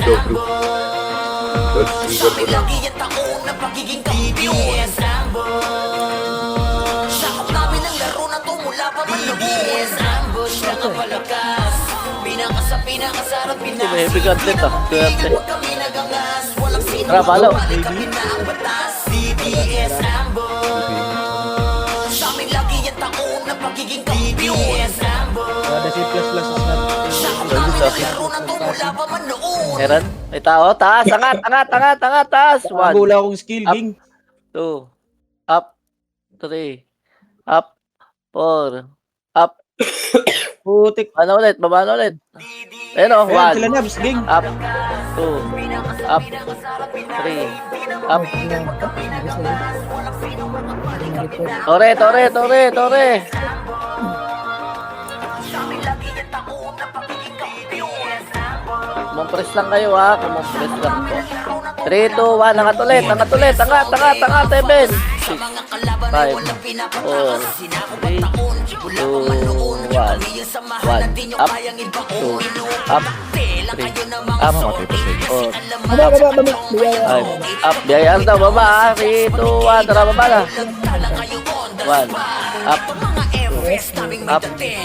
True. Well, trigger ko lang. May bigat nito. Swerte. Tara, palo. Ada si plus plus is not. Meron? May tao? Taas! Angat! Angat! Angat! Angat! Taas! 1, Wala akong skill, Up. ging. 2, up, 3, up, 4, up. Putik. Baba na ulit, baba na ulit. Ayun o, Ayan, sila 1, na, bis, ging. up, 2, up, 3, up. Tore, tore, tore, tore. Kumompress lang kayo ha, kumompress lang po. 3, 2, 1, angat ulit, angat ulit, angat, angat, angat, 7, 6, 5, 4, 3, 2, 1, 1, up, 2, up, 3, up, 4, Baba, baba, baba. Biyaya. 5, up, biyayaan daw, baba ha, 3, 2, 1, tara baba na. 1, up, 2, up, 3,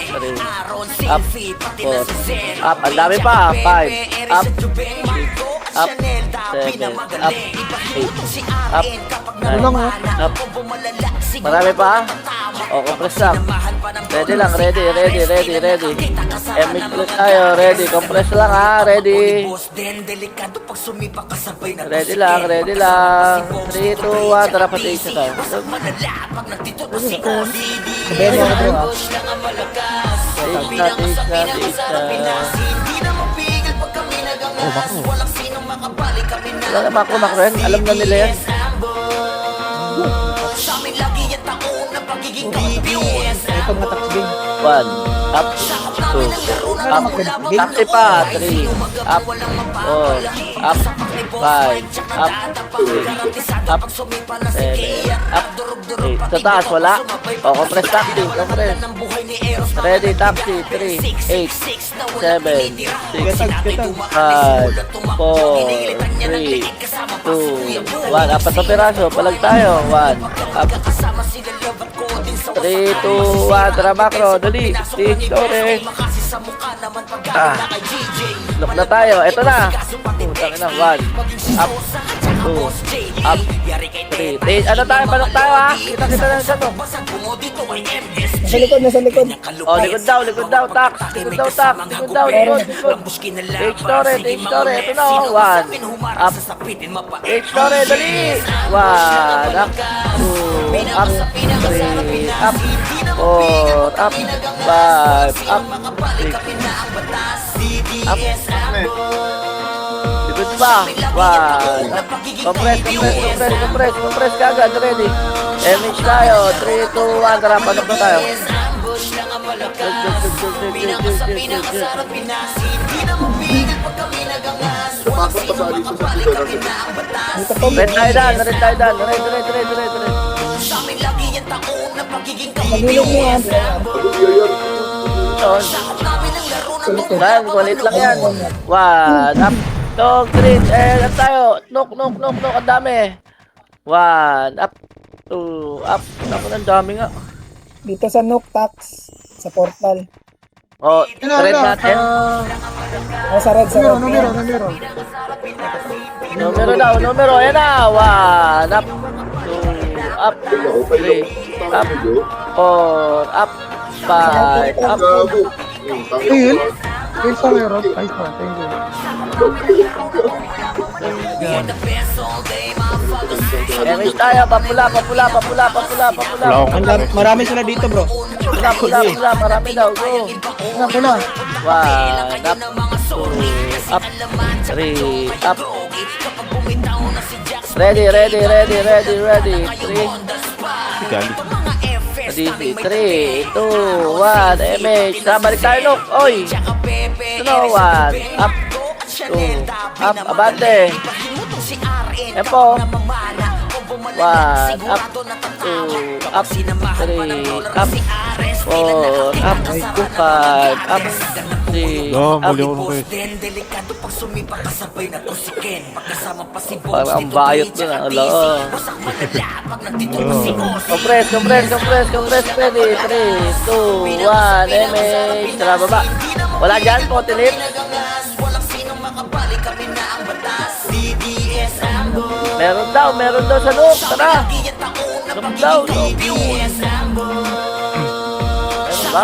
up, 4, up, ang dami pa, 5, up, 6, up, 7, up, 8, up, 9, up, marami pa, o, compress lang, ready lang, ready, ready, ready, ready, MX plus tayo, ready, compress lang ha, ready, ready lang, 3, 2, 1, tara pati isa tayo, Sabihin mo ako bro. Wala na Mako, Macren, alam na nila yan. Ito mga tax, ging. 1, up, 2, up, taxi pa, 3, up, 4, up, 5, up, 6, up, 7, up, 8. Sa taas, wala? O, compress taxi, compress. Ready, taxi, 3, 8, 7, 6, 5, 4, 3, 2, 1. Apat na piraso, palag tayo. 1, up, 3, 2, 1, tara macro, dali, stage, tore. Look na tayo, eto na. Putang ina, 1, up, 2, up, 3. Ano tayo, palok tayo ha? Kita-kita lang siya to. Nasa likod. Oh, likod daw, tax. Likod daw, tax. Likod daw, likod. Stage, tore, eto na oh. 1, up, stage, tore, dali. 1, up, 2, up, 3, up, 4, up, 5, up, 6, up, likod pa, 1, up, compress kagad, ready, MH tayo, 3, 2, 1, tara, panok na tayo. Napakot pa sa dito sa dito. Dito po. Red tayo dan, red, red. Pagilog mo yan. Pag-uyayan. Dan, kulit lang yan. 1, up, 2, 3, lang tayo. Nok, ang dami. 1, up, 2, up. Ako ng dami nga. Dito sa Nook Tax. Sa portal. Oh, red natin. O sa red, sa red. Numero, ayan na. 1, up, 2, up, 3, up, 4, up, 5, up. Gago. Ayun. Ayun sa meron. Ay, pa. Thank you. MH tayo, papula. Marami sila dito, bro. Pula, marami daw, go. Pula. 1, up, 2, up, 3, up. Ready, 3. Ready, 3, 2, 1, MH. Balik tayo, look. Oy. Ito 1, up, 2, up, abante. Epo. 1, up, 2, up, 3, up, 4, up, 5, up, 3, Muli ako ng guys. Parang ang bayot doon, ala. Compress, ready, 3, 2, 1, MH, tara baba. Wala dyan, potilit. Meron daw sa loob, tara. Meron daw. Meron ba?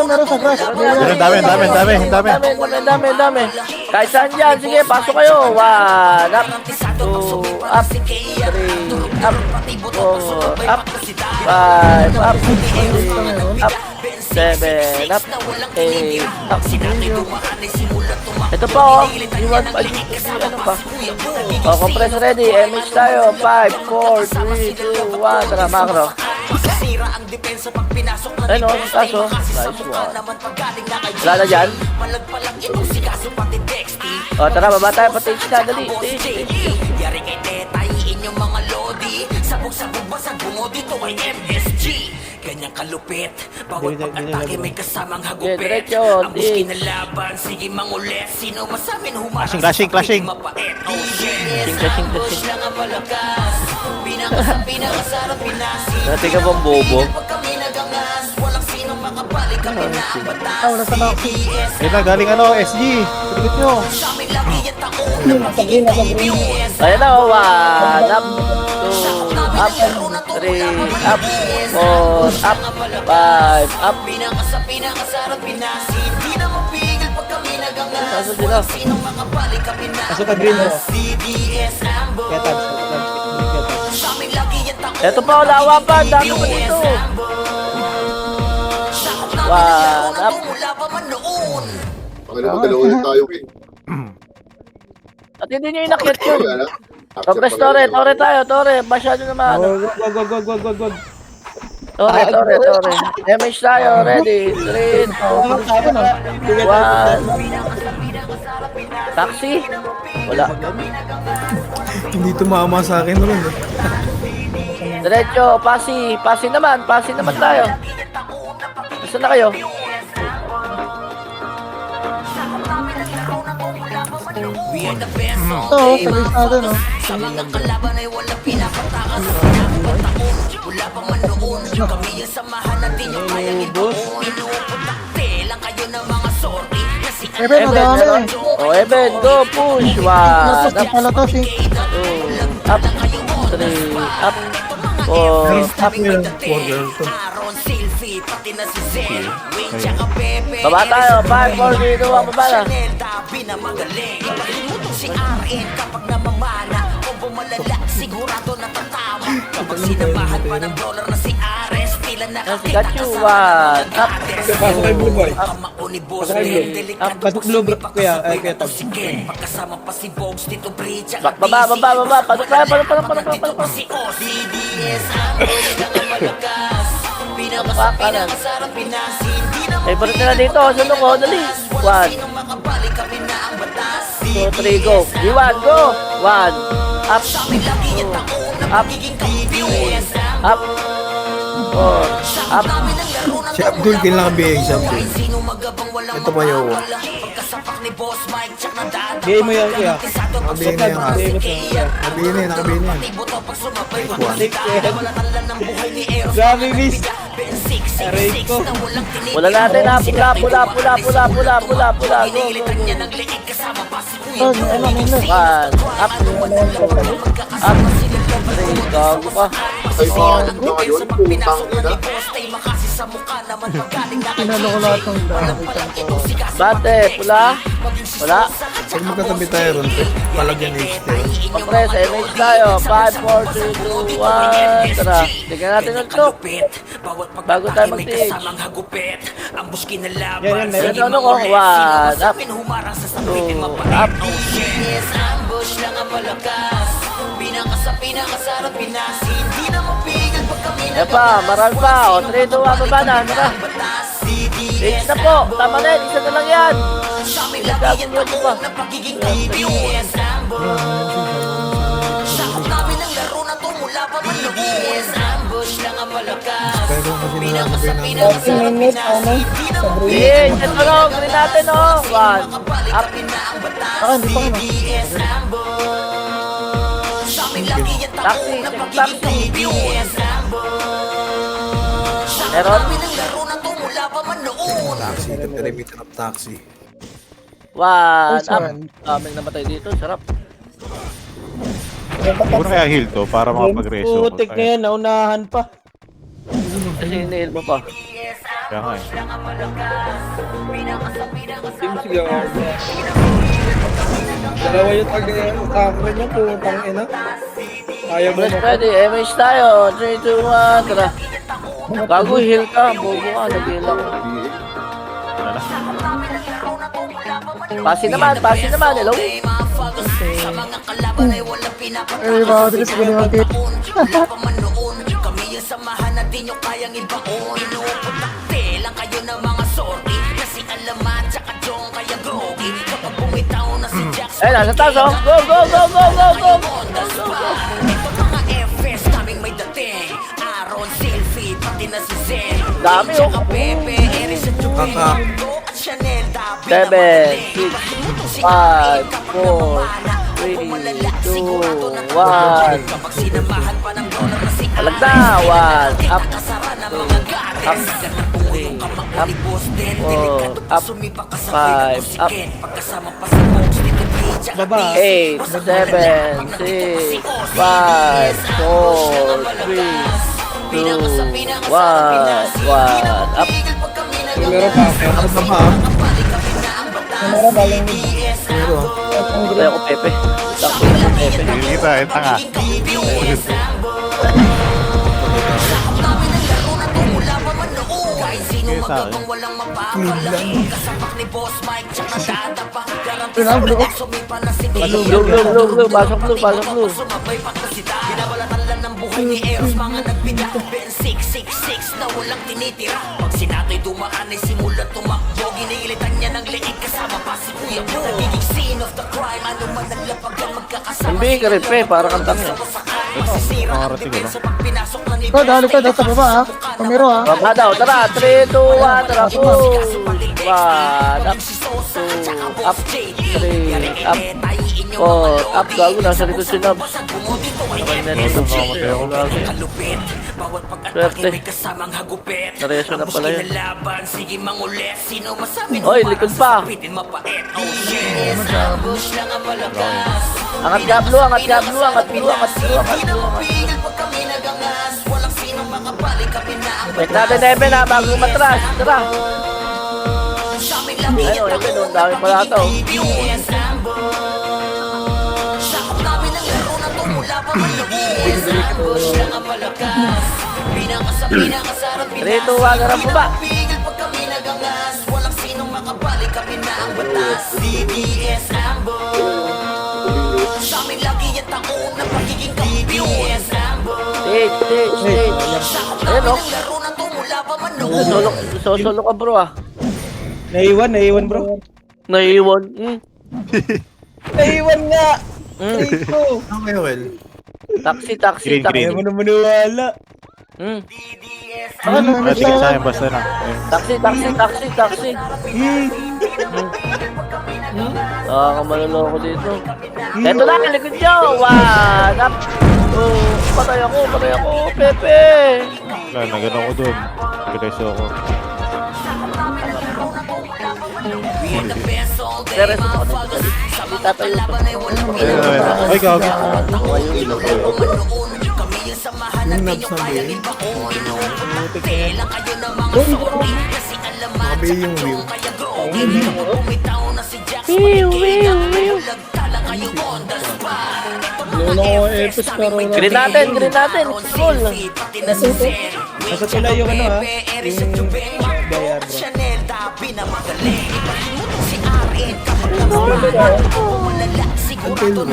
Meron sa grass. Dami. Kahit saan dyan, sige, pasok kayo. 1, up, 2, up, 3, up, 4, up, 5, up, 6, up, 7, up, 8, up. Ito pa oh, iwan pa, ano pa? Oh, compress ready, MH tayo, 5, 4, 3, 2, 1, tara, macro. Ayun o, kaso, nice one. Wala na dyan? O, tara, baba tayo, patage na, dali. Ganyang kalupit, bawat pag-atake may kasamang hagupit. Diretso, ang buskin na laban, sige mangulit. Sino masamin humarang Clashing. mapait. Oh yes, ambush lang ang malakas. Pinakasarap pinasin. Dati ka bang bobo? Pag kami nagangas, walang sinong makabalik kami na ang batas. Nasa na. Ayun na, galing SG. Tulit nyo. Sa amin lagi yung taon. Nasa green, nasa green. Ayun na, 1, up, 2, up, 3, up, 4, up, 5, up. Pinakasarap pinasin. Di na mapigil pag kami nagangas. Kaso sila. Walang sinong makabalik kami na Pasok ka green, bro. CDS ambush. Kaya tabs. Sa amin lagi yung taon. Eto pa, lawa pa, dami pa dito. 1, up. Mula pa man noon. Panginoon, dalawa na tayo, King. At hindi nyo inakyat yun. Wala na. Compress, Tore tayo, masyado naman. Wag. Tore. MH tayo, ready, 3, 2, 1. Taxi? Wala. Hindi tumama sa akin ron. Diretso, pasi naman tayo. Gusto na kayo? We are the best on Ito, service natin, no? Sa mga kalaban ay walang pinapatakas. Wala pang man noon. Kami yung samahan natin yung kayang ituon. Inuuputakte lang kayo ng mga sorry. Kasi Eben, madami. Oh, Eben, go, push. 1, Tapos up, pala to, 2, up, 3, up, 4, up. Aaron, Sylvie, pati na si Zen. Wayne, tsaka Pepe. Baba tayo, 5, 4, 3, 2, 1, baba na. Chanel, tabi na magaling. Ipalimutong si RN kapag namamana. Kung bumalala, sigurado natatama. Kapag sinamahan pa ng dollar na si Ares, tila nakakita Got you, 1, up, Pasok kay Blue Boy. Kamao ni Boss Pasok kay Blue. Ben, delikado Pasok Blue, bro. Kuya Tabs. si Ken. Pagkasama pa si Bogs, Tito Bridge, baba. Pasok tayo, pasok. si OCDS, ambush na ang malakas. Pinakasarap pinasin, di na Favorite nila dito, sunod ko, dali. 1, sinong makabalik kami na ang batas. 2, 3, go. Iwan, go. 1, up, Lagi yung taon na up, magiging kampiyon. up, 4, up. Si Abdul, kailangan bigay si Abdul. Sino magabang walang Ito pa yung mawawala. Pagkasapak ni Boss Mike, tsak na dada. Gay mo yan, kuya. Nakabigay na yan, ha? Nakabigay na. Tibuto pag sumabay, Six, eh. wala talan ng buhay ni Eros. Grabe, miss. Ben 666 Aray ko. na walang tinig. Wala natin na, pula. Go. Inilitan niya ng liig kasama pa si Kuya. Oh, ano, 1, up, 3, gago ka. Ay, mga na ngayon, Sa putang pagpinasok na ina. ni Boss, tay makasi sa mukha naman paggaling na kay Tinalo ko lahat ng dahil. Bate, pula. Wala. Pag magkatabi tayo ron, palagyan ni Steve. Compress, MH tayo. 5, 4, 3, 2, 1. Tara, tignan natin ang tok. Bago tayo mag-tig. Ang buskin na laban. Yan, meron. Ito ano ko, 1, up, Humarang sa 2, sabitin up. mapait. Oh yes, ambush lang ang malakas. Pinakasarap pinasin. Di na mapigil pag kami Eh pa, maral pa. O, 3, 2, 1, baba na. Tara. H na po. Tama na yun. Isa na lang yan. Sa amin lagi yung Gagawin mo pa. taon na pagiging KBS ambush. Sakop namin ang laro na to mula pa man noon. Ambush 14 minutes, ano? Sa Bruno. Hey, ito no, green natin no. One, up, taxi, taxi. Meron? Taxi, the perimeter of taxi. One, Nice up. one. Daming namatay dito, sarap. Puro kaya heal to para makapag-reso. Putik na yan, naunahan pa. Kasi inail mo pa. Kaya nga eh. Team siya. Dalawa yung tagay niya, putang ina. Ayaw mo Press na. ready, MH tayo. 3, 2, 1, tara. Gago, heal ka. Bobo ka, nag-heal ako. Wala na. Pasi naman, hello? Eh, baka dito sa ganun mag-hit. Ayun, nasa taas oh. Go, go, go, go, go, go. Dami oh. 7, 6, 5, 4, 3, 2, 1. Alagda, 1, up, 2, up, 3, up, 4, up, 5, up, Baba. 8, 7, 6, 5, 4, 3, 2, 1, up. Meron pa. Meron pa ba? Meron galing Kaya ko Pepe. Sakto na si Pepe. Hindi kita, eh, tanga. Kaya sa akin. Blue, pasok blue. Na walang tinitira. Pag sinato'y dumaan ay simula tumakbo. Ginilitan niya ng leeg kasama pa si Kuya Bo. Nagiging scene of the crime. Ano man naglapag ang magkakasama. Hindi ka rin pe, para kang tanga. Makarating ka na. Likod ha, likod ha, sa baba ha. Pamiro ha. Baba daw, tara, 3, 2, 1, tara, push! 1, up, 2, up, 3, up, 4, up, gago, nasa likod si Nobs. Naman na rin ito, gago. Bawat pag-atake Swerte. may kasamang hagupit. Nareso na pala yun. Kinalaban, sige mangulit. Sino masabi Oy, likod pa. Pitin mapait. Oh shit, ambush lang ang malakas. Angat ka, blue, angat ka, blue, angat blue. Pinapapigil pag kami nagangas. Walang sinong makabalik kami na ang Wait natin, Eben, ha, bago matras. Tara. sa amin lagi Ayun, Eben, ang dami pala ito. BBS ambush. Sakop namin ang laro na to mula pa man BBS ambush lang ang malakas. Pinakasarap 3, 2, 1, tara, baba. Pigil pag kami nagangas. Walang sinong makabalik kami na ang batas. BBS ambush. Sa amin lagi yung taon na pagiging kampiyon. BBS ambush. Stage. Ayun, oh. Laro na to mula pa man noon. Solo ka, bro, ah. Naiwan bro. Naiwan. Naiwan nga. Mm. Ang well. Taxi. Green. Ayaw mo na maniwala. Mm. Pwede ka sa akin, basta na. Taxi. Maloloko dito. Eto na, likod nyo. 1, up. Oh, patay ako, Pepe. Wala, nagano ko dun. Nagreso ako. Teres ako dito. Hindi tatayo to. Ay, gago. Yung nabs na ba Sabi yung wheel. Lolo ko epis pero Green natin. Full. nasa tulay yung ano ha. Yung bayar bro.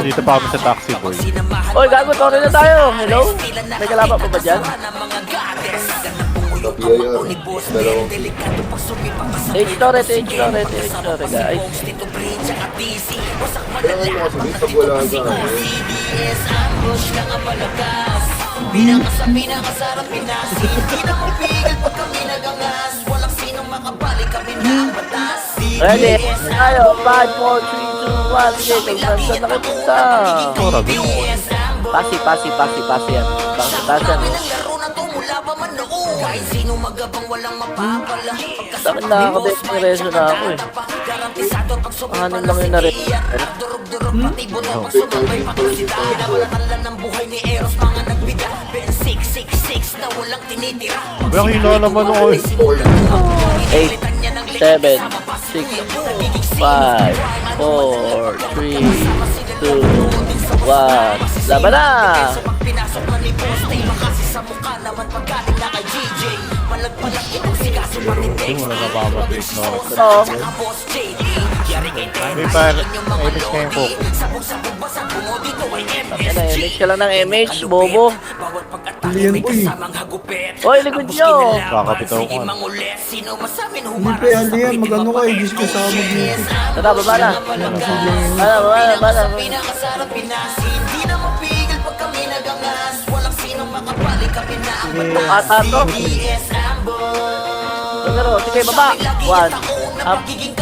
Dito pa kami sa taxi, boy. Oy, gago, tore na tayo. Hello? May kalaban pa ba dyan? Sa PIR. Dalawang H-Torre, guys. Kailangan mo kasi pag wala ka. Pinakasarap Pinas. Hindi na mapigil pag kami nagangas. Walang sinong makabalik kami na ang batas. Ready? Tayo. 5, 4, 3, 2, 1. Sige, tignan saan nakipunta. Pasi yan. Pasi yan. Laro na to mula pa man noon. Kahit sino magabang walang mapapala. Bakit nakakabit ng reso na ako eh? Garantisado pag Anim lang yung narin. durog-durog pati buto pag sumabay patusita. Pinawalatan ng buhay ni Eros mga nagbida. Ben 666 na walang tinitira. Bakit yung naman ako eh? 8, 7, 6, 5, 4, 3, 2, 1. Laban na! Pag pinasok na ni Poste, makasi sa mukha naman pagkating na kay GJ. Malag-malag itong sigaso pati Dex. Wala na ba mabit no? Oo. Saka Boss JD. Yari kay May Tennis, par, inyong mga edit ka yung lodi. focus. Sabog-sabog basag bungo dito ay Ano, MSG. image ka lang ng MH, bobo. Bawat pag-atake may kasamang hagupit. Oy, likod nyo! Kakapit ako Sige nga. mangulit. Sino masamin Hindi humarap pa yan, yan. Magano ka eh. Diyos ko sa mag-music. Tara, baba na. Baba. Pinakasarap Pinas. Hindi na mapigil pag kami nagangas. Walang sinong makabalik kami na ang batas. Ata to. CBS Ambo. Pero, sige, baba. 1, up, 2,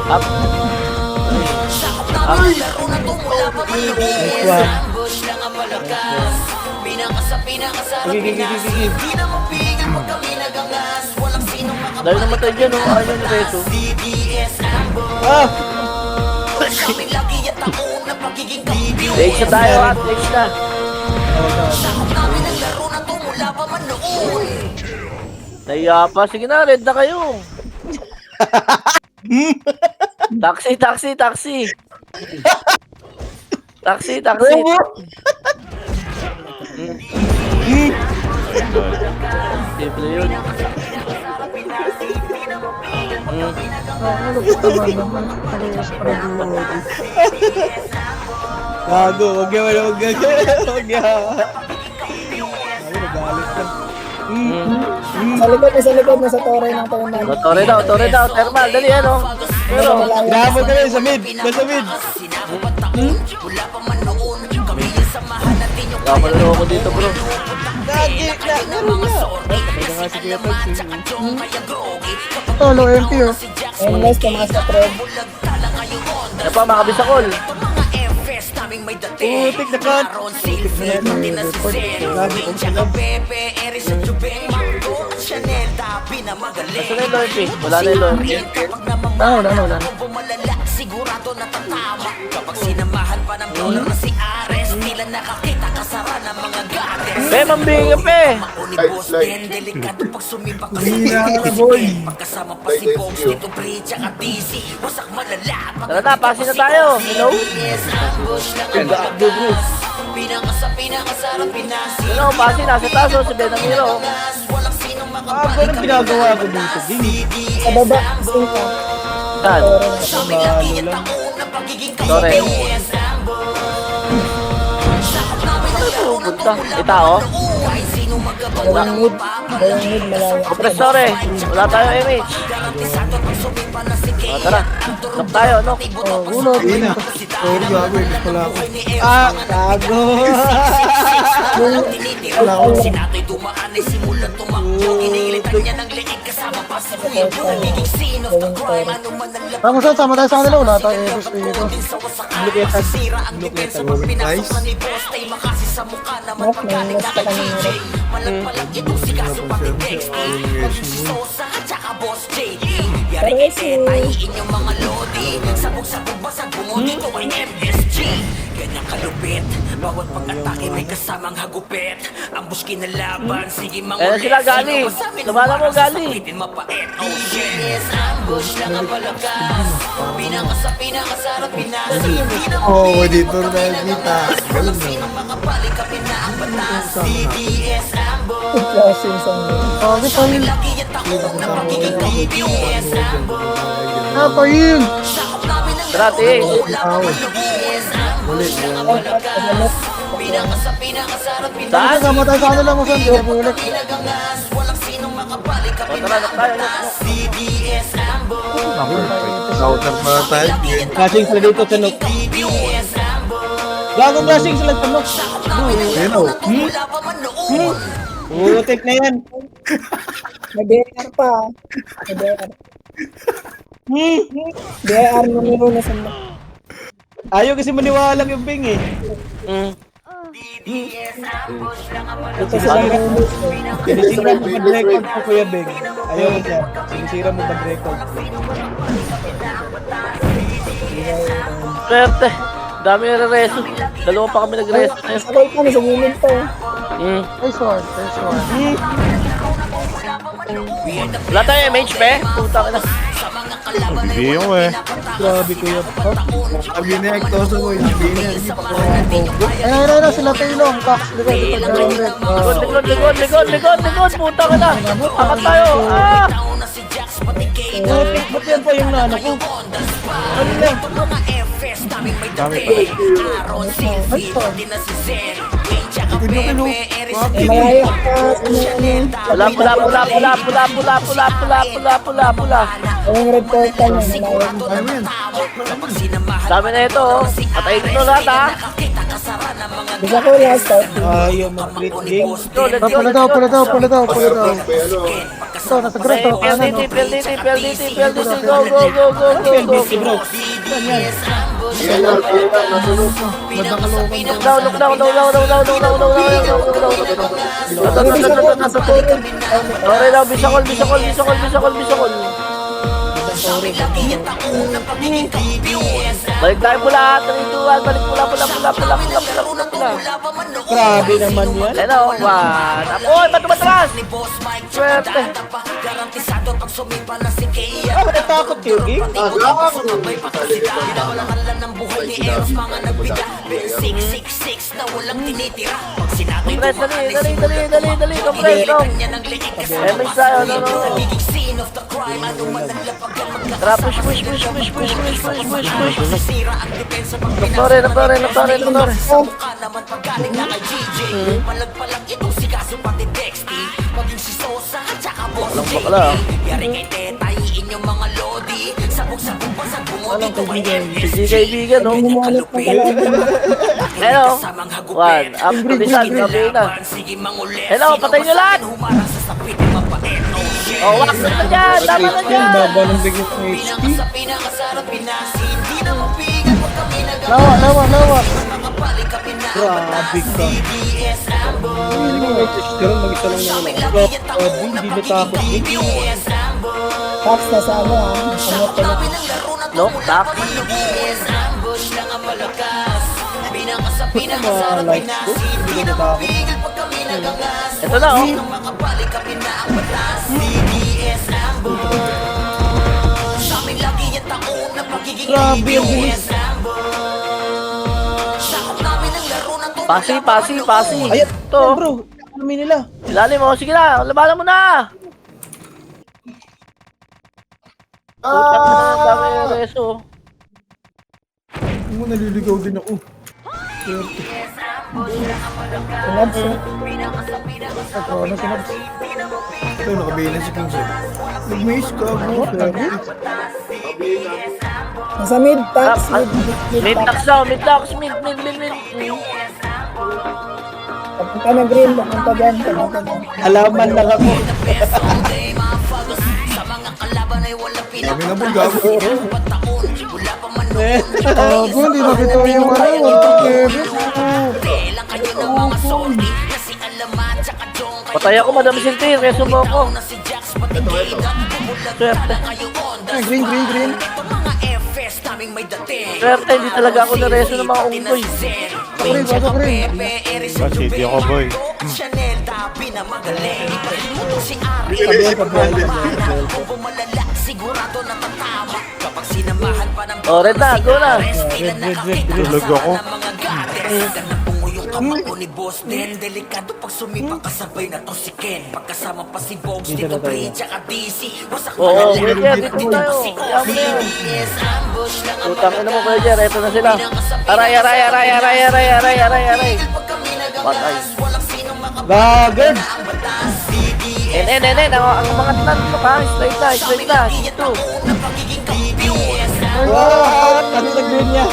up. Sakop namin ang laro na to mula pa man noon. Ambush lang ang malakas. Pinakasarap Pinas. Hindi na mapigil pag kami nagangas. Walang sinong Dahil makabalik namatay dyan, oh. Ayaw ni Reso. CBS Ambo. Kami lagi at ako na pagiging kampiyon. Legs na tayo, at legs na. Sakop namin ang laro na to mula pa man noon. Naiya pa. Sige na, red na kayo. Taxi. Simple yun. Gago, wag yan. Wag yan. Ay, nagalit ka. Sa likod, nasa tore ng taon namin. Tore daw. Thermal, dali yan, oh. Pero, Grabe ka rin sa mid. Nasa mid. Wala pa man noon. Kami yung samahan natin yung kamalaro ko dito, bro. Lagi na. Meron na. Oh, low MP oh. Ayun guys, tumakas na trend. Ano pa, makabisa call. Putik na kan. Ito na yung loyalty. Wala na yung loyalty. Wala. Sigurado na tatama. Kapag sinamahan pa ng dollar na si Ares, tila nakakita kasara ng mga gates. Mambinga, pe. Unibos din, delikado pag sumipa ka sa Hihina ka na, boy. pagkasama pa si Bogs, dito pre, tsaka DC. Wasak malala. Tara na, pasin na tayo. Hello? Yes, ambush lang ang malakas. Pinakasarap Pinas. Hello, pasin. Nasa taso, si Benamiro. Walang sinong Ganun ginagawa ko dito. Sa baba, zinka. Saan? Sabi lagi at ako na pagiging Sorry. kaibigan. Sakop namin ang laro na Punta. to mula Ita, oh. kahit sino magabang Dalawang mid, malayo. Kompresor, eh. Wala tayo image. Garantisado pag sumipa na si Kay. Tara. Knock tayo, knock. Uno. Sorry, gago. Gusto ko lang ako. Gago. Sinato'y dumaan ay simulan tumakbo. Inilitan niya ng leeg kasama pa si Kuya Bo. Nagiging scene of the crime. Ano man ang laban. Tama saan, sama tayo sa kanila. Wala tayo Eros dito. Sa wasakan, masira ang depensa pag pinasok na ni Boss Tay. Makasi sa mukha naman Knock, paggaling na kay may GJ. Malag-malag itong si Kaso pati Dexty. Mag-Sosa at saka Boss JD. Yari kay Tetay, inyong mga lodi. Sabog-sabog basag bungo dito ay MSG. Ganyang kalupit, bawat pag-atake may kasamang hagupit. Ambush kinalaban, sige mga Ayan sila, Gali. Lumala mo, Gali. Mapait, oh shit. Yes, ambush lang ang palakas. Pinakasarap Pinas. Hindi na Oh, dito na kita. walang sinong makabalik kami na ang batas. CBS Ambo. Closing song. Bakit tayo? Lagi at ako na pagiging CBS Ambo. Napayin! Sakop namin ang Tara, te. wala pa man CBS Ambo. Lang ang malakas. Pinakasarap Pinas. Saan? Sama tayo sa kanila mo saan. Di ako ulit. Pinagangas. Walang sinong makabalik kami O, tara, na knock ang tayo, batas. CBS Ambo. Outer pa tayo. Kasing sa dito sa Nook. CBS Ambo. Gagong lasing sila tanok. Ayun o. Putik na yan. May BR pa. May BR. BR numero na sa nok. Ayaw kasi maniwalang yung Bing eh. Ito sila ng Sinisira mo bad record ko, Kuya Bing. Ayaw mo dyan. Sinisira mo bad record. Swerte. Dami na reso. Dalawa pa kami nag-reso. Sabay pa, nasa gilid pa. Nice one, nice one. Wala tayo MH, pe. Puta ka na. Hindi yung eh. Grabe, Kuya. Ayun, sila Taylong. Tax, Likod. Puta ka na. Akat tayo. Ah! Putik, ba't yan pa yung nano ko? Ano lang? Dami pa. May malayo pa. Pula. Yung red portal niya, malayo. Dami na ito, oh. Patayin ito lahat, ha. Bisa ko last out. Ayaw mag-crit Bing. Let's go. Pula daw. Ito, nasa grass to. PLDT. Go. PLDT, bro. Down. Okay daw, bisakol. Balik tayo pula, 3, 2, 1, balik pula. Grabe naman yan. Hello, 1. Oy, ba't tumatras? Swerte. Ah, natakot kayo, Bing? Dali, compress, no. MH tayo, no. Tara, push. Doktore. Walang bakla. Si kaibigan, no? Hello. 1. Up to the sun, sabi na. Hello, patay nyo lahat. Oh, wax na dyan. Tama na dyan. Baba ng bigit ng HP. Lawa. Grabe ka. Pero mag-isa lang naman ako. Grabe, hindi natakot Bing. Tax na sa ano ah. Ano ka na. No, tak. Mga likes ko, hindi natakot. Ito na, oh. Grabe, ang bilis. Pasi. Ayat, Ito. bro. Kami nila. Ilalim mo. Sige na. Labanan mo na. Putak na. Dami yung reso. Naliligaw din ako. Sinabs eh. Ito, nakabilan si King Sir. Nag-maze ka, bro. Nasa mid, tax. Mid tax daw. Mid. Papunta na green, papunta dyan. Alaman lang ako. Kami na po, gago. Gago, hindi nakita yung Patay ako, Madam Sinti. Reso mo ako. Swerte. Green. Swerte, hindi talaga ako na-reso ng mga unggoy. Kasi di ako boy. Oh, red na. Go na. Tulog ako. Kamao ni Boss Den, delikado pag sumipa kasabay na to si Ken. Pagkasama pa si Bogs, Tito Bri, tsaka DC. Wasak Oo, pwede yan. Dito tayo. Kaya mo na yan. Utang ina mo, Kuya Jer. Eto na sila. Aray. Patay. Gagard. Ang mga tanan mo ka. Straight na. Ito. Wow, ano sa green niya?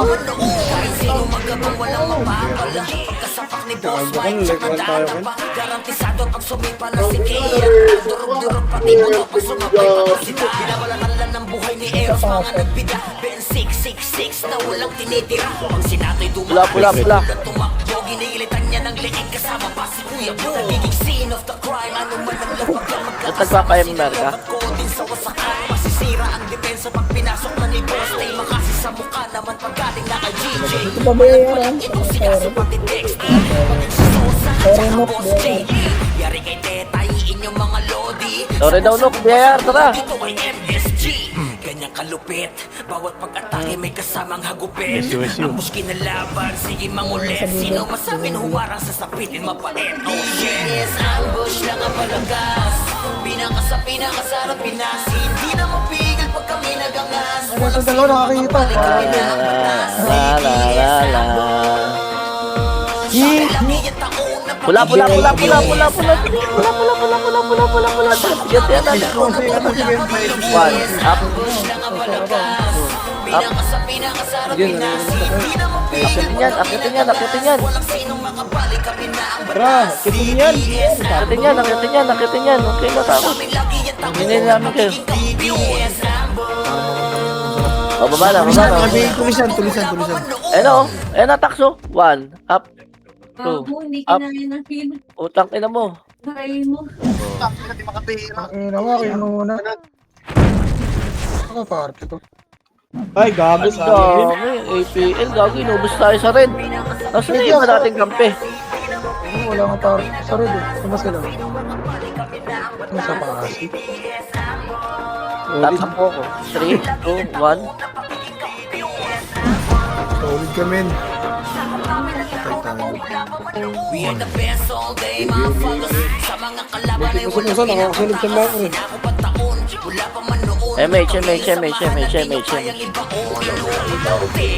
Kahit sino magabang walang mapapala. Pagkasapak ni Boss Mike, tsaka dada pa. Garantisado pag sumipa na si Kea. Durog-durog pati buto pag sumabay patusita. Binabalatan lang ng buhay ni Eros, mga nagbida. Ben 666 na walang tinitira. Pag sinato'y Pula. tumakbo, ginilitan niya ng leeg kasama pa si Kuya Bo. Nagiging scene of the crime, ano man ang lawag lang At nagpapayamnar ka? Kodin sa wasakan, masisira ang depensa pag pinasok na ni Boss Tay. Makasi sa mukha naman pag galing na kay GJ. Ito pa ba yan? Itong sigaso pati Dexty, pati si Sosa, tsaka Boss JD. Yari kay Tetay, inyong mga lodi. Sorry daw, Nook. BIR, tara. Dito ay MSG. Ganyang kalupit, bawat pag-atake may kasamang hagupit. Ang muski na laban, sige mangulit. Sino masamin humarang sa sapitin mapait. Oh yes, ambush lang ang palagas. Pinaka sa pinakasarap Pinas. Hindi na mapigil pag kami nagangas. Ito dalawa nakakita. Pula. Get yan natin. One, up. Akitin yan. Tara, kitin yan. Akitin yan. Okay na tao. Hindi namin kayo. O, baba na. Tulisan. Ano? Ayan na, takso. One, up. Two, Hindi up. kinain ng pino. Utang ina mo. Kain mo. Ang ina mo, kayo muna. Ano party to? Ay, gago Ang sa amin. dami. APL, gago. Inubos tayo sa red. Nasaan na yung mga dating kampe? Wala nga party. Sa red eh. Ano sila? Ano sa pangasi? Tatakbo ko. 3, 2, 1. Solid ka men. We are the best all day, motherfuckers. Sa mga kalaban ay walang Nakakasunod sa mga rin. Ako pa taon, wala pa man noon. MH. Kayang ibaon,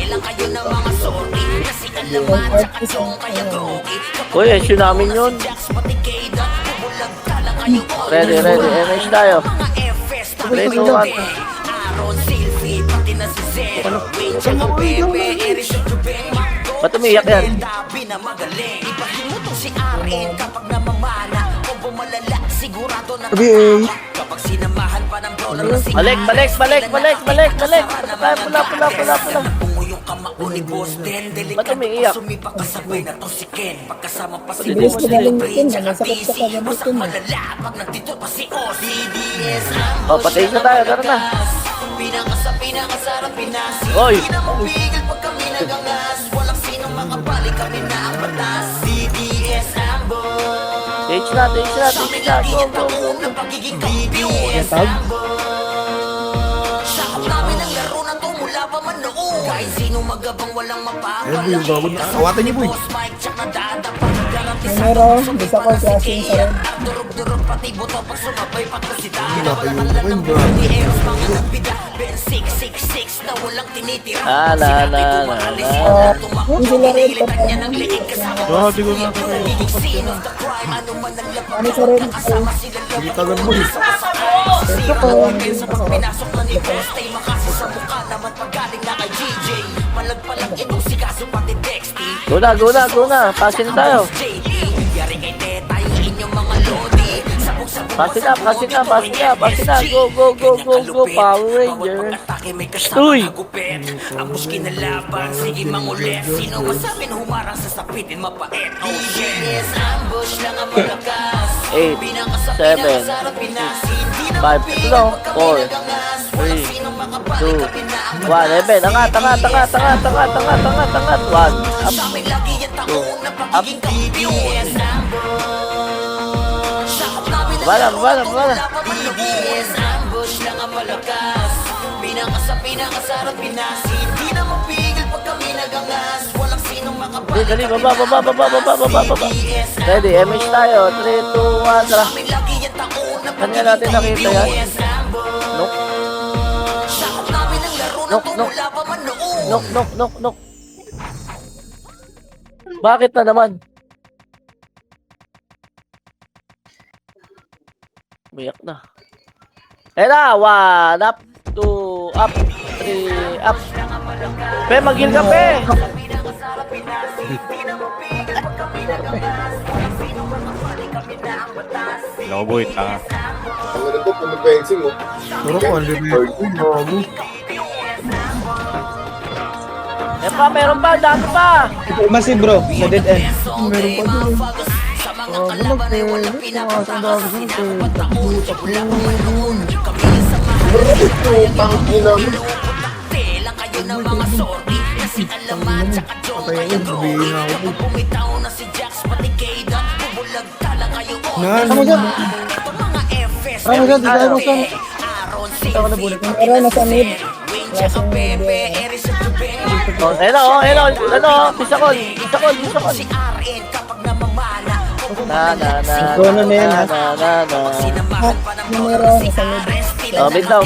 lang kayo ng mga sorry. Kasi alaman sa katong kaya grogi. Uy, issue namin yun. Jacks pati Keda, bubulag talang kayo. Ready. MH tayo. Mga FS, 3, 2, 1. Aaron, Silvi, pati na si Zen. Wing, tsaka Pepe, Erich, at Jubeng. Ba't umiyak yan? Dabi na magaling. Ibahin mo tong si RN kapag namamana. Kung bumalala, sigurado na Sabi eh. kapag sinamahan pa ng brawler na si Balik. Pula. Bungo yung kamao ni Boss Den. Ba't Delikado umiiyak? pag sumipa kasabay na to si Ken. Pagkasama pa si Bilis Boss ko galing Pre, din, tsaka masakit sa TC. kagamitin Wasak eh. malala pag nagtito pa si Ozzy. DBS O, patayin na tayo. Tara na. Pinakasarap Pinas. Oy. Hindi na mapigil pag kami nagangas. Walang sinong makabalik kami na ang batas. DBS ambush. Stage na. Go. Ng pagiging DBS ambush. Sakop namin ang laro na to mula pa man noon. Kahit sino magabang walang mapapala. Awatan niyo, boy. Boss Mike, tsaka dada pa. Garanti sa Meron, sumipa bisa ko na si klaseng Kea. sarap. Durog-durog pati buto pag sumabay patusita. Binabalatan ng buhay ni Eros, mga nagbida. Ben 666 na walang tinitira. Sinabay tumahalis na tumakbo. Yung sila rin, Nilitan niya ng leeg kasama pa Oh, si di ko Kuya na- Bo. Nagiging scene of the crime. Ano man ang labag Ano sa rin? kasama sila Hindi tagal mo eh. Sa pag pinasok na ni Boss Tay, makasi sa mukha naman pag galing na kay GJ. Malagpalag itong sigaso pati Dexty. Go na. Pasin na tayo. Yari kay Tetay, inyong mga lodi. Sabog-sabog Pasin na. Go. Power Rangers. may Uy! kasamang hagupit. Ang muski na laban, sige mangulit. Sino masabing humarang sa sapitin mapait. Oh yes, ambush lang ang malakas. 8, 7, 5, 4, 3, 2, 1. Eben, angat. 1, up. Up. Bala. Pinakasarap Pinas. Hindi na mapigil pag kami nagangas. Walang sinong makabalik. Dali, baba. Ready, MH tayo. 3, 2, 1, tara. Kanya natin nakita yan. Nok. Bakit na naman? Umiyak na. Ayan na, 1, up, 2, up. 3, up. Pe, mag-heal ka, pe. Hello, boy. Tanga. Ang ano to, kung fencing mo. Puro ko, unlimited. Uy, bago. Eh pa, meron pa, dami pa. Masi bro, sa dead end. Meron pa doon. Bulag eh. Tumakas ang dami sa Lang kayo ng mga sorry kasi alaman sa kadyong Patayin, sabihin na ako. Bumitaw na si Jax pati Kayda. Bubulag tala kayo Ano dyan? mga FS Ano dyan? Di tayo nung Aron Ito ka na bulit. Meron nasa mid. Wayne tsaka Pepe Eris at Jubeng Oh, hello, bisakol. Si RN kapag namamana Na. Ano na yan, ha? Na. Sinamahan pa ng Numero nasa mid. Oh, mid daw.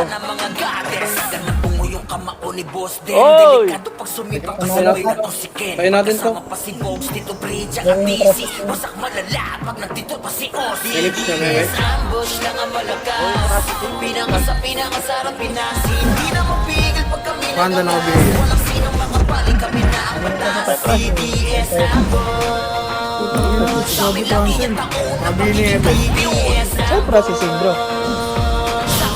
ng mga gates Ganang bungo yung kamao ni Boss Den Oy! Delikado pag sumipak ka sabay na to si Ken Kaya natin to. Kasama pa si Bogs dito bridge at DC Wasak malala pag nagtito pa si Ozzy Yes, ambush lang ang malakas Pinakasarap Pinas Hindi na mapigil pag kami Panda na ako bigay. Walang sinong makapalik kami na ang batas CDS ambush Kami lagi ang taon na pagiging CDS Ay, processing bro.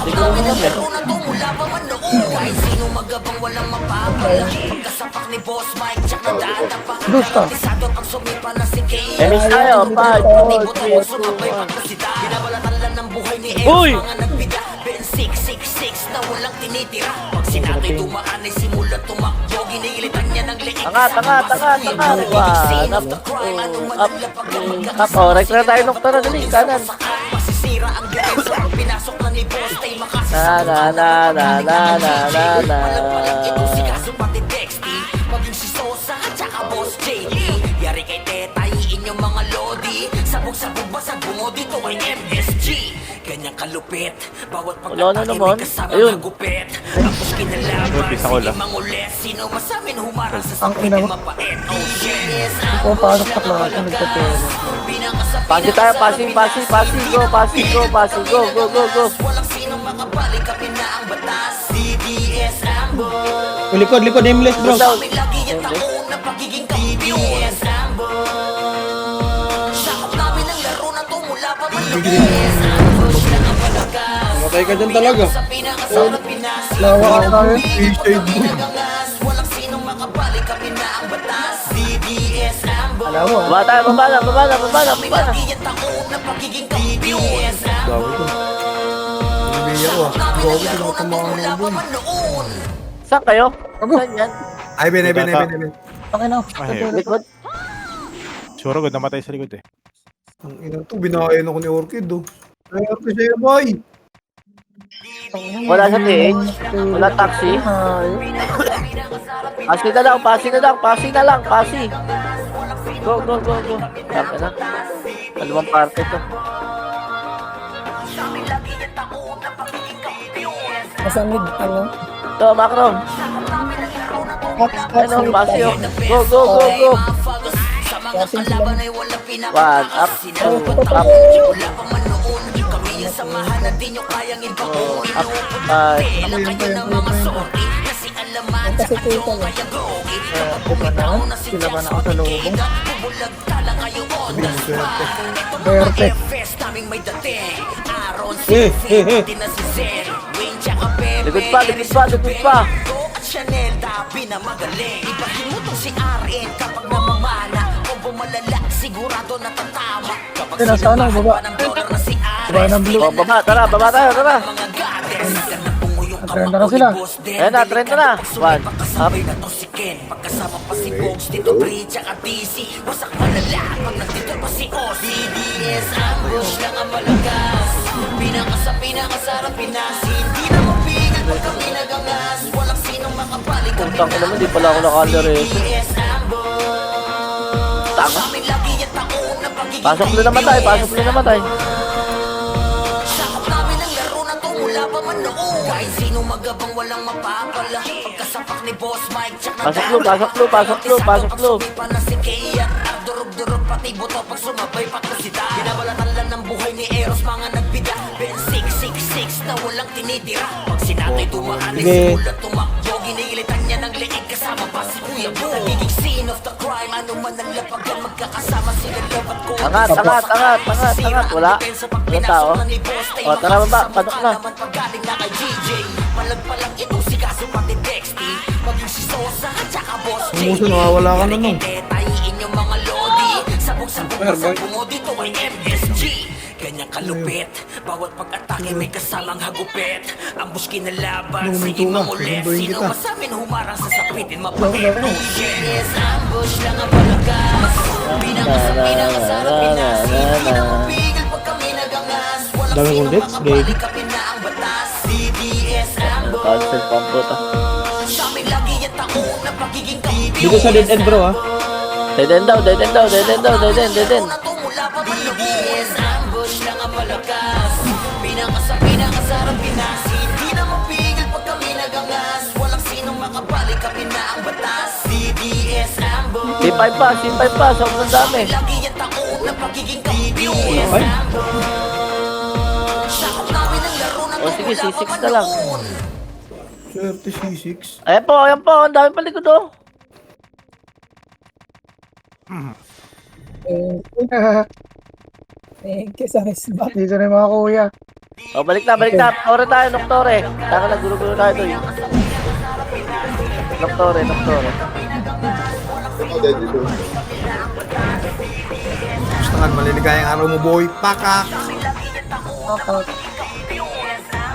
kami ng laro na to mula pa man noon Kahit sino magabang walang mapapala Pagkasapak ni Boss Mike Tsak na dadapa Gusto. Pisado pag sumipa na si Kay Emis tayo, 5, 4, 3, 2, 1. Binabalatan lang ng buhay ni Uy! Eros Mga nagbida Ben 666 na walang tinitira Pag sinatay dumaan ay simulan tumakbo Ginilitan niya ng leeg Angat. One, up. Oh, right na tayo nung tara, dali, kanan. Masisira ang depensa Pag pinasok na ni Boss Tay Na. Ito si Kaso pati Dexty Maging si Sosa at saka Boss JD Yari kay Tetay inyong mga lodi Sabog-sabog basag bungo dito kay MSG Ganyang kalupit Bawat Wala na pagkatake naman. may kasama Ayun. hagupit Tapos kinalaban Notice ako Sige lang. mangulit Sino masamin humarang sa Ang sakit ina ay mo. mapait Oh yes Ikaw pasok sa klase, nagtapero. Pasi tayo, passing, go. Walang sinong makabalik kami na ang batas CDS ambush Likod, aimless bro. Kami lagi ang taon na pagiging kampiyon CDS ambush Sakop namin ang laro na to mula pa man noon CDS ambush lang ang palagas Matay ka dyan talaga. Sa pinakasarap Pinas Lawa ka tayo. Shade mo. Pinagangas Walang sinong makabalik kami na ang batas CDS ambush Alam mo, Baba tayo, baba na. Kami lagi ang taon na pagiging kampiyon CDS ambush Hindi ako ah. Gawa ko sila kumakas mula pa man noon Saan kayo? Saan yan? Ay, bin. Okay na. Ay, Likod? sure good. Namatay sa likod eh. Ang ina to, binayan ako ni Orchid oh. Ay, Orchid sa'yo, boy. Wala sa TH? Wala taxi? Passing na lang. Go. Tama na. Dalawang parte to. Nasa mid, ano? Ito, macro. Tax, Ano, mid, passing. tax. Go. Passing sila. One, up, two, up. Samahan na din yung kayang ibaon Up, five. Kailan kayo ng mga sorry Kasi alaman sa Kasi kayo tuta kaya grogi Sila ba na ako sa loob? Bubulag tala kayo on the spot Ito mga Swerte. FS naming may dating Aaron, Sisi, di na si Zen Wayne, tsaka Pepe Likod pa. Go at Chanel, dabi na magaling Ibahin mo tong si RN kapag namamana Combo malala, sigurado natatama Kapag Eh, nasa ano, baba? ng dollar na si Baba ng blue. Oh, baba tayo. mga gates Trend na sila. Ayan na, trend na. One, up. Pagkasabay na to si Ken Pagkasama pa si Bogs Dito Bridge at DC Wasak malala Pag nandito pa si Ozzy CDS ambush lang ang malagas Pinakasarap Pinas Hindi na mapigil pag kami nagangas Walang sinong makabalik kami Putang ina mo, di pala ako naka-under eh. CDS ambush Tama. Kami lagi ang taon na pagiging Pasok na naman tayo. Sakop namin ang laro na to mula pa man noon Kahit sino magabang walang mapapala Pagkasapak ni Boss Mike Tsak na Pasok loob. Sumipa na si Kay at durog-durog pati buto Pag sumabay pa kusita Binabalatan lang ng buhay ni Eros Mga nagbida Ben 666 na walang tinitira. Pag sinatay tumahan ay Sige. simulan tumakbo. Ginilitan niya ng leeg kasama pa si Kuya Bo. Nagiging scene of the crime, ano man ang lapagan. Magkakasama sila love at cold. Angat. Wala. Walang tao. O, tara baba. Padok na. Naman paggaling na kay GJ. Malagpalang itong si Kaso pati Dexty. Maging si Sosa at saka Boss J. Umuso, nawawala ka na nun. Tayiin yung mga lodi. Sabog-sabog na sa bungo dito ay MSG. Ganyang kalupit, bawat pag-atake may kasamang hagupit. Ambush kinalaban, sige mangulit. Sino masamin humarang sa sapitin mapakit. Oh yes, ambush lang ang palagas. Pinakasarap pinasin. Di na mapigil pag kami nagangas. Walang Dami sino kong hits, makabalik kapin na ang batas. CDS ambush. Cancel pampo ta. Sa amin lagi yung taon na pagiging kampiyon. Dito sa dead end bro ha. Dead end daw. Tumula pa man yes, ambush lang ang malakas. Pinakasarap pinasin. Di na mapigil pag kami nagangas. Walang sinong makabalik kapin na ang batas. CDS ambush. C5 pa. Sobrang dami. Lagi yung taon na pagiging kampiyon. Ay. Sakop namin ang laro na O, sige, tumula pa C6 man na lang. noon. Swerte C6. Ayan po. Ang dami palikod oh. Thank you sa resback. Dito na yung mga kuya. O, balik na. Noktore tayo, Noktore. Taka na, gulo-gulo tayo doon. Noktore. Ako, dead ito. Gusto nga, maliligayang araw mo, boy. Pakak!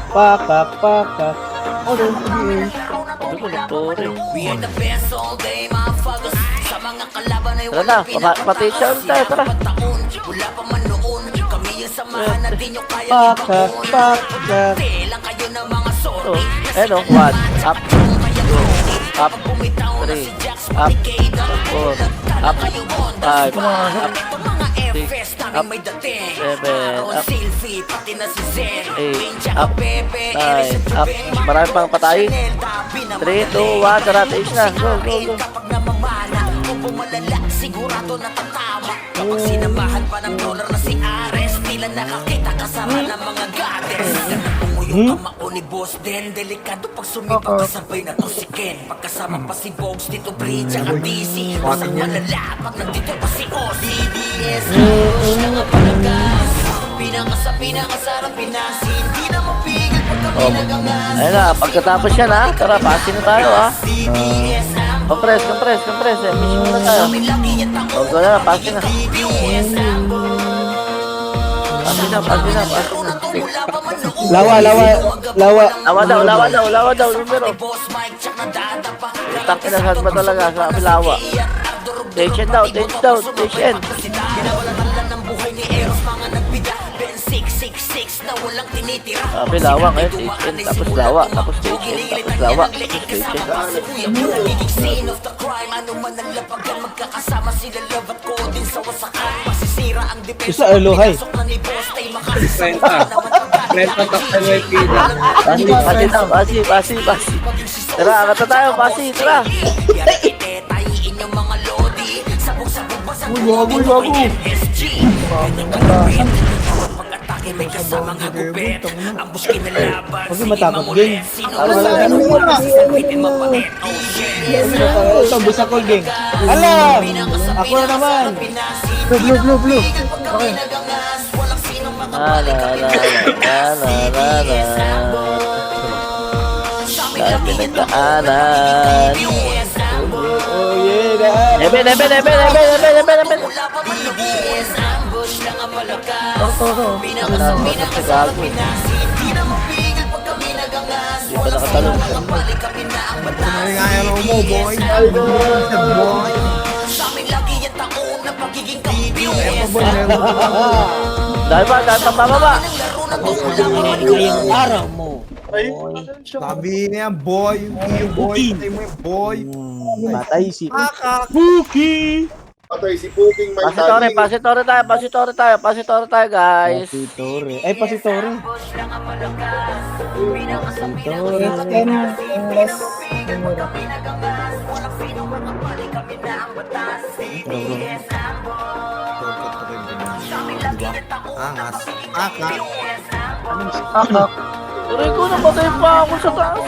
Pakak. Oh, don't forget. Sabi ko, Noktore. We are the best all day, motherfuckers. Sa mga kalaban ay Tara na, pa-teacher tayo, tara. Wala pa man noon, kami yung samahan na di nyo kaya Pakak. Telang kayo ng mga So, sorry. ayan o. 1, up, 2, up, 3, up, 4, up, 5, up, Mga FS up, namin may dating 7, Aaron, up, Silvi, pati na si Zen 8, Pincha, up, Pepe, 9, up. Marami pang patayin. 3, 2, 1, tara, tayo na. Go. Kapag namamana o pumalala, sigurado natatama. Kapag sinamahan pa ng dollar na si Ares, tila nakakita kasama ng mga goddess. Pumuyong kamao ni Boss Den, delikado pag sumipa kasabay na to si Ken. Pagkasama pa si Bogs, Tito Bridge, at DC. Basta malala, pag nandito pa si Ozzy. DDS, ambush na nga palagas. Pinakasarap pinasin, di na mapigil pag kami nagangas. Ayun na, pagkatapos yan ha. Tara, pasin na tayo ha. CDS, Compress. Mission na tayo. O, na, pasin na. Pasin na. Lawa. Lawa daw, numero. Utang inasad ba talaga sa lawa? Station daw. Sabi lawa ngayon, station, tapos lawa, tapos station, tapos lawa, tapos station. Scene of the crime, ano man ang lapagan. Magkakasama sila love at ko din sa wasakan. Masisira ang depensa. Isa, Elohay. Pinasok na ni Boss Tay, makasama naman paggaling. Basi. Tara, kata tayo, basi, tara. Tayiin yung mga lodi. Sabog-sabog ba sa Gago. MSG. Ganyang kalupit. Bawat pag-atake may kasamang hagupit. Ambush kinalaban. Huwag Sige matakot, mangulit. gang. Sino Wala, masabi wala. humarang sa sapitin mapakit. Oh yes. Ito, busa ko, gang. Ala! Ako na naman. Blue. Okay. Pinagdaanan. Oh, yeah. Eben. Di pa nakatalon. Maliligayang araw mo, boy. Boy. Sa amin lagi yung taon na pagiging kampiyon. Dahil pa bababa. Ngayong araw mo. Sabi niya, boy. Yung boy. Say mo yung boy. Matay si Pakak! Cookie! Patay si Puking may Pasitore tayo, guys. Pasitore. Ay, pasitore. Ten, less, numero. Angas. Pakak! O, Tuloy ko, namatay pa ako sa taas.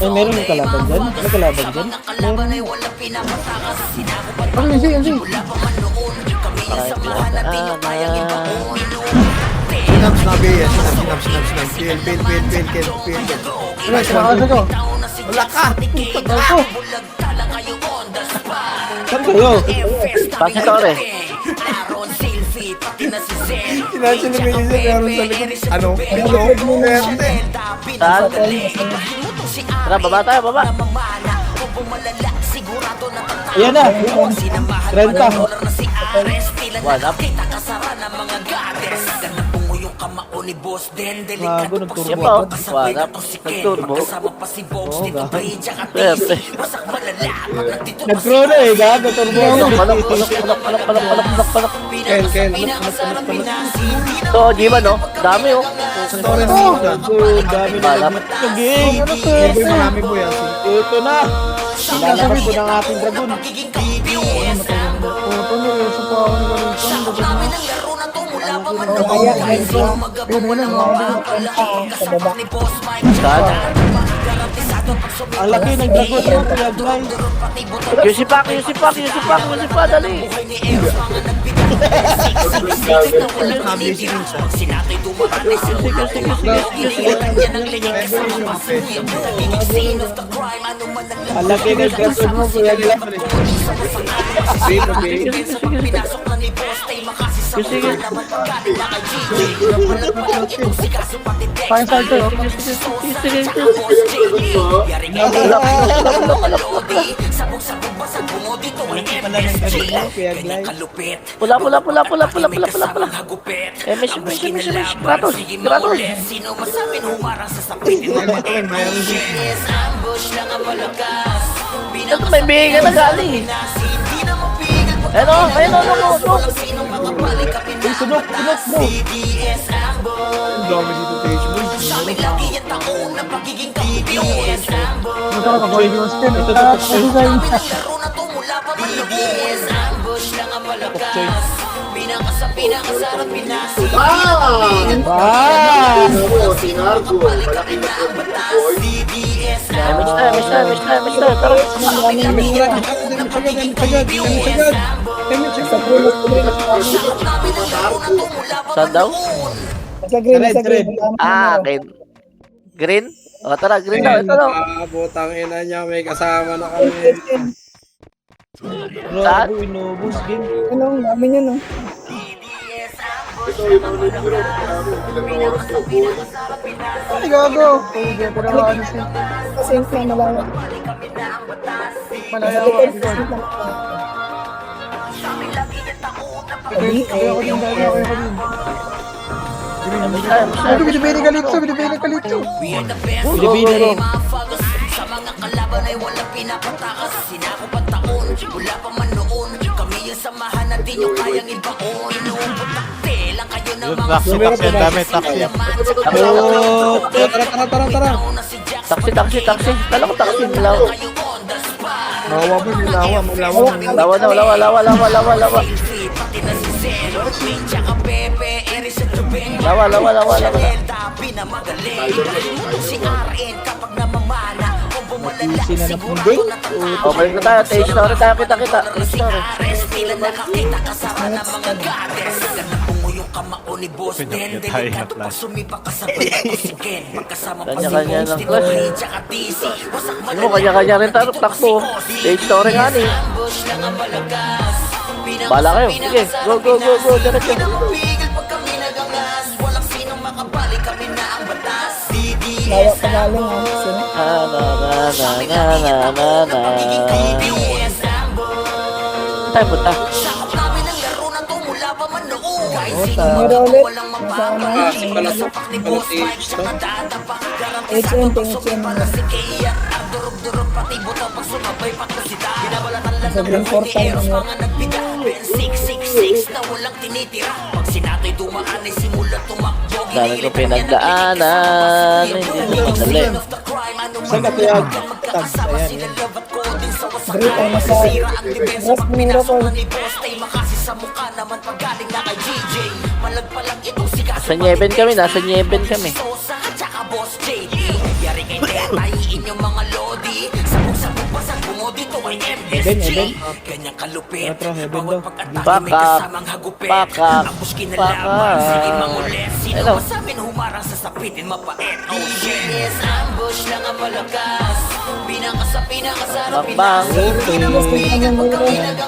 Ay, meron yung kalaban dyan? May kalaban dyan? Ano yun, yun, Sinab, sinabi yan. Sinab. Pil. Ano, sinakasa ko. Wala ka! Ako. Saan kayo? Bakit ako rin? Sinasya naman yung meron sa likod. Ano? Pwerte. Saan? Tara, baba tayo, baba. Ayan na. 30. One up. Bago, nagturbo Siya ako. pa, one up. Nagturbo. Swerte. Nag-crow na eh, gago, turbo ako. Palak. Ken. So, Jiman, no? Dami, oh. Story na Oh, yun. dami na Balap. nag-game. Ebe, marami po yan. Ito na. Lalabas ko ng ating dragon. Puto nyo, isa pa ako ni Galito. Kaya, ay, Yun, yun, sa baba. Saan? Ang laki ng dragon mo, Kuya Glay. Yusipak, dali. Ang laki ng dragon mo, Kuya Glay. Sige. Fine side to. Kuya Glay. Pula. Mish. Kratos. Ito may biga na galing. Ano? Uy, sunok mo. Ang dami dito page mo. Ito ka, pag-boy yung spin. Ito, Design. Ah! Ano, si Nargo. Malaki na po. Boy. Mish na. Tara. Sa green, Saan daw? sa green. Red. Green. Green? O, tara, green daw. Ito daw. Butang ina niya, may kasama na kami. Grabe, inubos game. Ano, namin yun, no? Ito yung mga nagturo. Ilang oras to, boy. Ay, gago. Pwede, pero ano siya. Kasi yung na malawak. Malaya Sa ako. likod, sa likod. Kaya ako din, kaya ako din. Mish na. Binibini Galito. Pilipino ro. Sa mga kalaban ay walang pinapatakas. Sinakop at taon, wala pa man noon. Kami yung samahan na di nyo kayang ibaon. Inuuputakte lang kayo na mga Taxi, ang dami, taxi. Oh, tara. Taxi. Kala ko taxi. Mawa mo, Lawa. Easy na na punding. Okay na tayo. Tayo story tayo. Kita. Story. Kanya-kanya ng class. Ano mo, kanya-kanya rin tayo. Takbo. Tayo story nga ni. Bala kayo. Sige. Go. Diretso. Lawak pa galing, ha? Sino? Tayo punta. Meron ulit. Nasa ano? HM. Sa green portal na meron. Dami ko pinagdaanan. Hindi ko madali. Saan ka kaya? Tags, ayan. Great ay nasa West Miracle. sa mukha naman pagaling na kay GJ. Malagpalag itong sigas Sa Nieben kami, nasa Nieben kami. Sosa at saka Boss JD. Yari kay Tetay, inyong mga lodi. Sabog-sabog pa sa bungo dito ay MSG. Ganyang kalupit, bawat pag-atake may kasamang hagupit. Ambus kinalaban, sige mangulit. Sino masamin humarang sa sapitin mapait. Oh shit, yes, ambush lang ang malakas. Pinakasarap, Bakbang.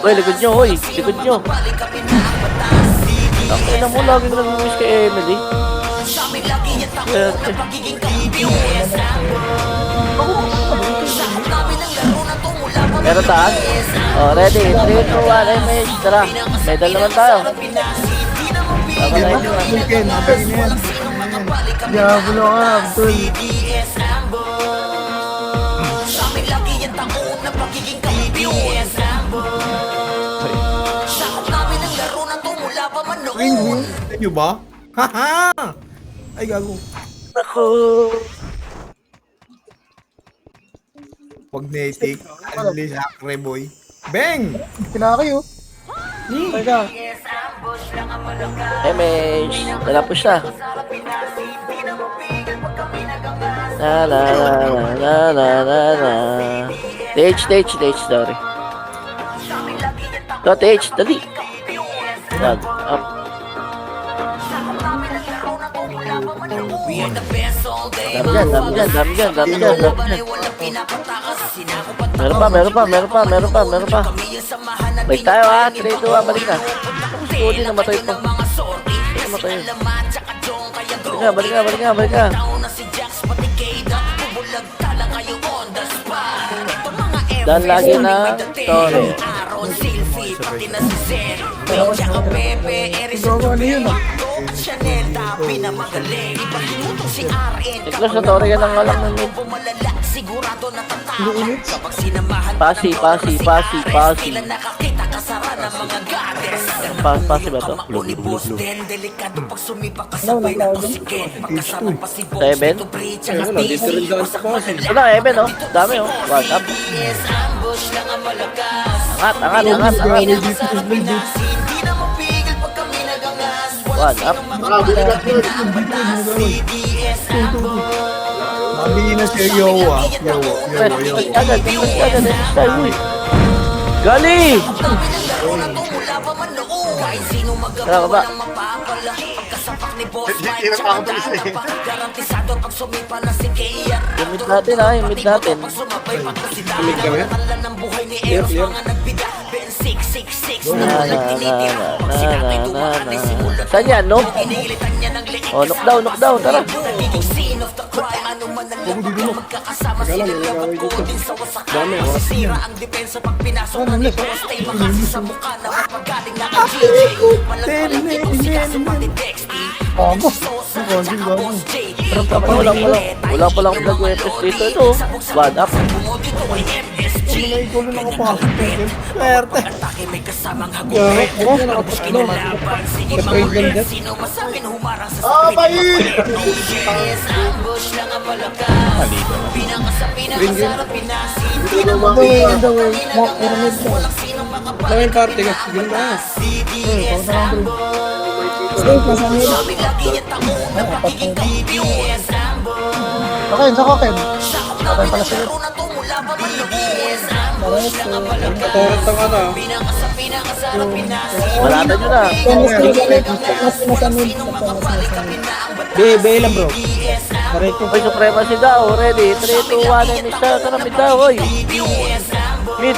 Uy, likod nyo, uy. Likod nyo. balik ka pinapatas. Takay na mo, laging nag-miss kay Emily. Sa amin lagi yung takot na pagiging kampiyon. Yes, sakop namin ang laro na tumula pa. Meron taas? Oh, ready. 3, 2, 1, MH. Tara, medal naman tayo. Tama na yun. Ken, abay na yan. Diablo ka, Abdul. Sa amin lagi yung takot na pagiging kampiyon. Yes, sakop namin ang laro na tumula pa man noon. Tignan nyo ba? Haha! Ay, gago. Ako. Pag netik, unleash Acre boy. Bang! Kailangan kayo. Teka. MH. Talapos siya. La la la la la la la. TH, sorry. Go, TH, dali. One, up. We are the best all day. Dami dyan. Meron pa. Balik tayo ha, 3, 2, 1, balik na. Gusto din namatay pa. Balik ka. Dan lagi na story. Niklas na story ka nang walang mid. Pasi. Pasi ba to? Seven? Ito na, Eben oh. Dami oh. One up. Angat. One up. Bigat yun. Mabili na siya Yowa. Agad. Gali! Tara ba? Yung mid natin. Tumig kami. Clear. Saan yan, no? Oh, knock down, tara. Dami, Wala pa lang nag-wepes dito. Ito, one up. Swerte. Bait! Hindi na makita. Main party ka. Ganun ba? Saka Ken. Okay pala sila. Torrent ang ano. Malatan nyo na. Bay lang bro. May supremacy daw. Ready? 3, 2, 1, and isa. Tara, mid daw, oy. Mid.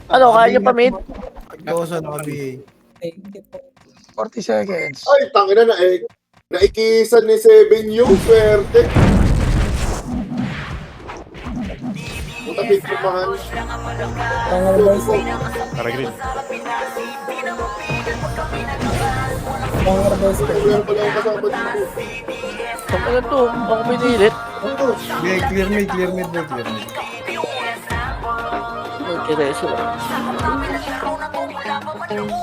Ano, kaya nyo pa mid? Nagdosa na kami. 40 seconds. Ay, tangina na eh. Naikisan ni Seven yung swerte. Puta pitrumahan. Tara, green. Meron pala yung kasama dito. Saan ka na to? Ako pinilit. Clear mid. Nagkireso lang.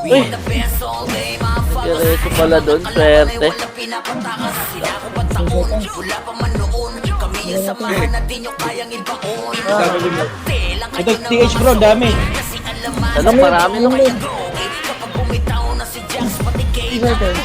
Uy! Nagkireso pala doon. Swerte. Ito TH bro, dami. Ano, marami nung seconds.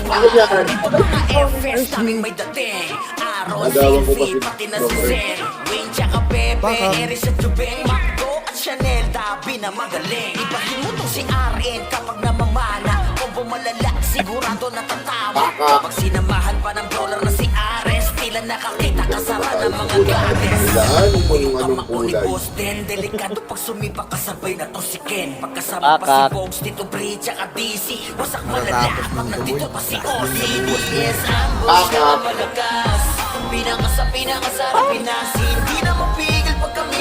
Ano yan? Mga FS naming may dating Aaron, Nagawa ko Sylvie, kasi pati na si number. Zen Wayne, tsaka Pepe, Eris at Jubeng Macdo at Chanel, Dabi na magaling Ibahin mo tong si RN kapag namamana Combo malala, sigurado natatama Kapag sinamahan pa ng dollar na si Ares Tila nakakita kasara ng mga goddess Kailangan mo yung Yung anong kamao ni kulay. Boss Den Delikado pag sumipa kasabay na to si Ken Pagkasama pa si Bogs, Tito Bri, tsaka DC Wasak malala pag nandito pa si Ozzy Yes, ambush na malakas Pinaka sa Pinas